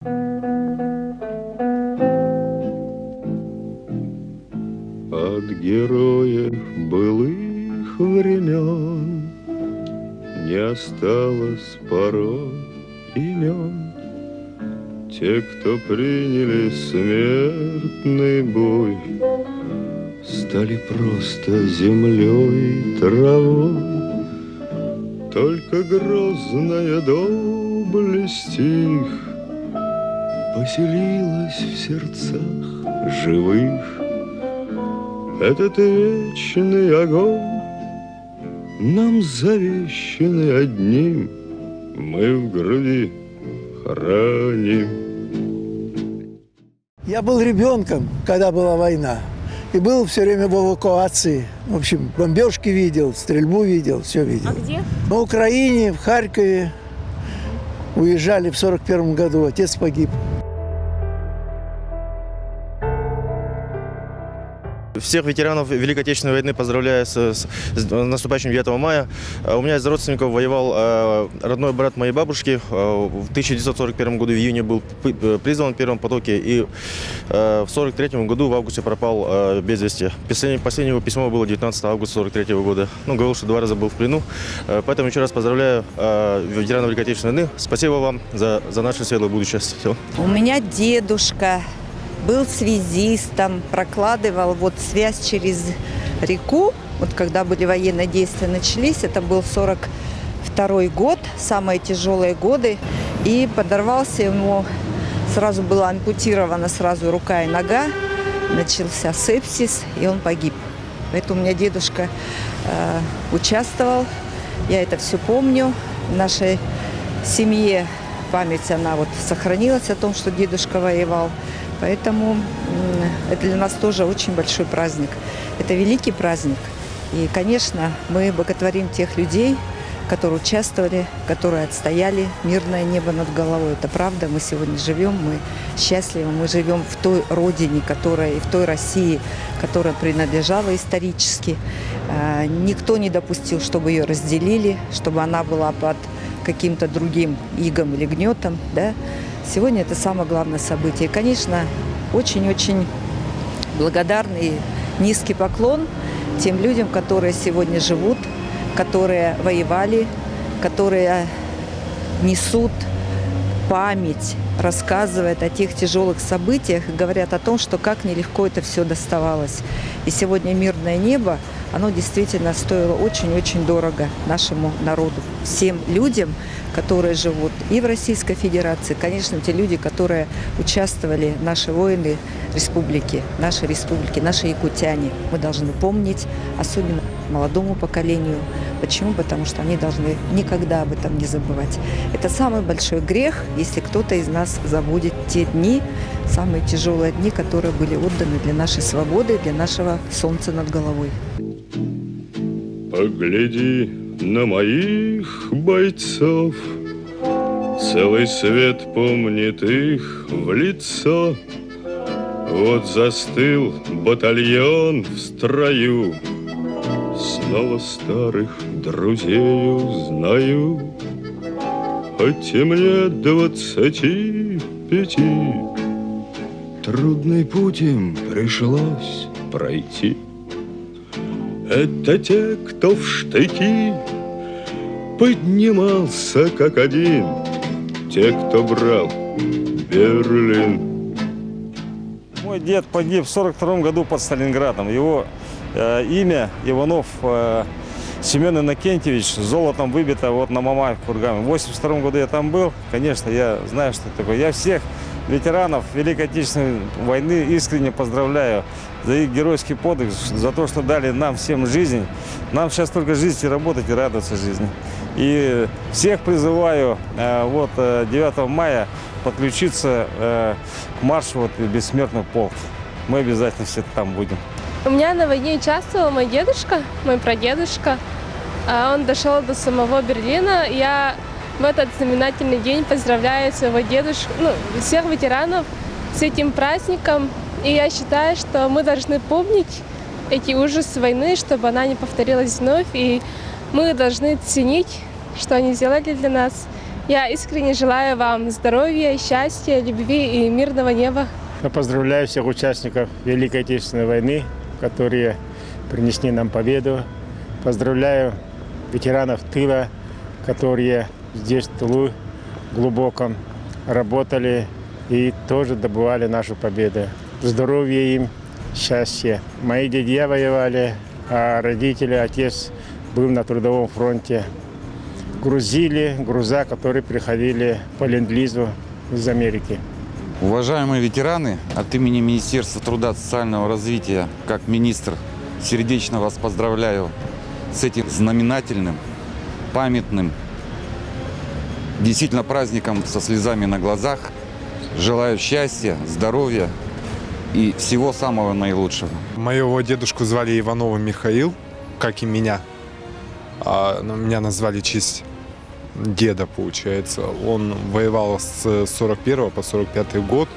От героев былых времен не осталось порой имен. Те, кто приняли смертный бой, стали просто землей и травой. Только грозная доблесть их поселилась в сердцах живых. Этот вечный огонь нам завещанный одним, мы в груди храним. Я был ребенком, когда была война. И был все время в эвакуации. В общем, бомбежки видел, стрельбу видел, все видел. А где? На Украине, в Харькове. Уезжали в 1941 году, отец погиб. Всех ветеранов Великой Отечественной войны поздравляю с наступающим 9 мая. У меня из родственников воевал родной брат моей бабушки. В 1941 году в июне был призван в первом потоке и в 1943 году в августе пропал без вести. Последнее его письмо было 19 августа 1943 года. Говорил, что 2 раза был в плену. Поэтому еще раз поздравляю ветеранов Великой Отечественной войны. Спасибо вам за наше светлое будущее. Все. У меня дедушка был связистом, прокладывал связь через реку. Когда были военные действия начались, это был 1942 год, самые тяжелые годы. И подорвался ему, сразу была ампутирована сразу рука и нога, начался сепсис, и он погиб. Поэтому у меня дедушка участвовал, я это все помню. В нашей семье память, она сохранилась о том, что дедушка воевал. Поэтому это для нас тоже очень большой праздник. Это великий праздник. И, конечно, мы боготворим тех людей, которые участвовали, которые отстояли мирное небо над головой. Это правда, мы сегодня живем, мы счастливы, мы живем в той родине, которая и в той России, которая принадлежала исторически. Никто не допустил, чтобы ее разделили, чтобы она была под каким-то другим игом или гнетом, да? Сегодня это самое главное событие. И, конечно, очень-очень благодарный низкий поклон тем людям, которые сегодня живут, которые воевали, которые несут память, рассказывают о тех тяжелых событиях и говорят о том, что как нелегко это все доставалось. И сегодня мирное небо, оно действительно стоило очень-очень дорого нашему народу, всем людям, которые живут и в Российской Федерации, конечно, те люди, которые участвовали, наши воины республики, наши якутяне. Мы должны помнить, особенно молодому поколению. Почему? Потому что они должны никогда об этом не забывать. Это самый большой грех, если кто-то из нас забудет те дни, самые тяжелые дни, которые были отданы для нашей свободы, для нашего солнца над головой. Погляди на моих бойцов, целый свет помнит их в лицо. Вот застыл батальон в строю, снова старых друзей узнаю. Хоть и мне 25, трудный путь им пришлось пройти. Это те, кто в штыки поднимался как один, те, кто брал Берлин. Мой дед погиб в 1942 году под Сталинградом. Его имя Иванов Семен Иннокентьевич, с золотом выбито на Мамаев кургане. В 1982 году я там был. Конечно, я знаю, что это такое. Я всех ветеранов Великой Отечественной войны искренне поздравляю за их геройский подвиг, за то, что дали нам всем жизнь. Нам сейчас только жить и работать, и радоваться жизни. И всех призываю 9 мая подключиться к маршу «Бессмертный полк». Мы обязательно все там будем. У меня на войне участвовал мой дедушка, мой прадедушка. Он дошел до самого Берлина. Я в этот знаменательный день поздравляю своего дедушку, всех ветеранов с этим праздником. И я считаю, что мы должны помнить эти ужасы войны, чтобы она не повторилась вновь. И мы должны ценить, что они сделали для нас. Я искренне желаю вам здоровья, счастья, любви и мирного неба. Я поздравляю всех участников Великой Отечественной войны, которые принесли нам победу. Поздравляю ветеранов тыла, которые здесь, в тылу, глубоком, работали и тоже добывали нашу победу. Здоровья им, счастья. Мои дядья воевали, а родители, отец был на трудовом фронте. Грузили груза, которые приходили по ленд-лизу из Америки. Уважаемые ветераны, от имени Министерства труда и социального развития, как министр, сердечно вас поздравляю с этим знаменательным, памятным, действительно праздником со слезами на глазах. Желаю счастья, здоровья и всего самого наилучшего. Моего дедушку звали Иванова Михаил, как и меня. Меня назвали в честь деда, получается. Он воевал с 41 по 45 год.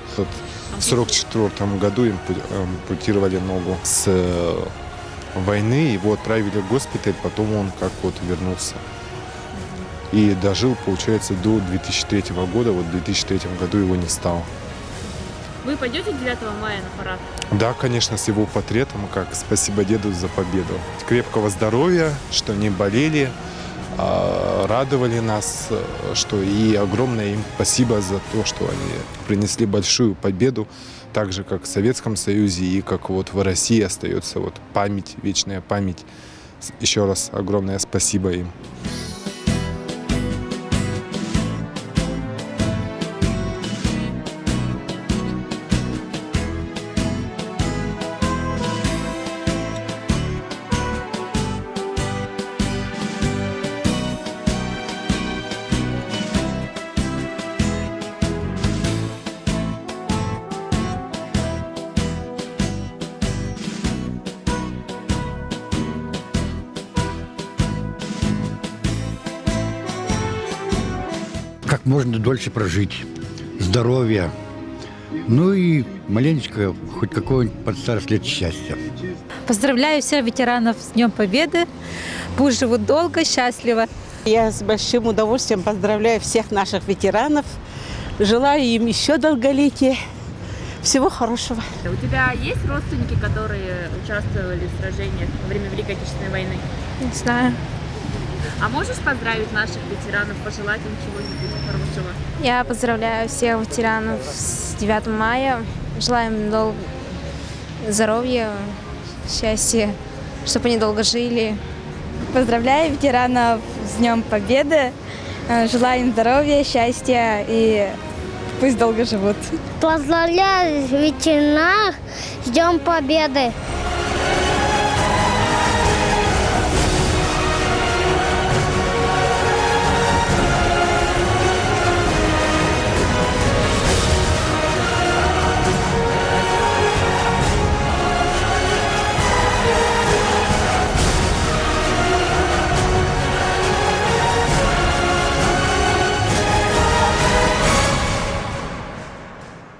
В 44 году им ампутировали ногу с войны. Его отправили в госпиталь, потом он вернулся. И дожил, получается, до 2003 года. Вот в 2003 году его не стало. Вы пойдете 9 мая на парад? Да, конечно, с его портретом, как «Спасибо деду за победу». Крепкого здоровья, что не болели, радовали нас, что и огромное им спасибо за то, что они принесли большую победу, так же, как в Советском Союзе и как в России остается память, вечная память. Еще раз огромное спасибо им. Как можно дольше прожить, здоровья, ну и маленечко хоть какого-нибудь под старость лет счастья. Поздравляю всех ветеранов с Днем Победы. Пусть живут долго, счастливо. Я с большим удовольствием поздравляю всех наших ветеранов. Желаю им еще долголетия. Всего хорошего. У тебя есть родственники, которые участвовали в сражениях во время Великой Отечественной войны? Не знаю. А можешь поздравить наших ветеранов, пожелать им чего-нибудь хорошего? Я поздравляю всех ветеранов с 9 мая. Желаю им здоровья, счастья, чтобы они долго жили. Поздравляю ветеранов с Днем Победы. Желаю им здоровья, счастья и пусть долго живут. Поздравляю ветеранов с Днем Победы.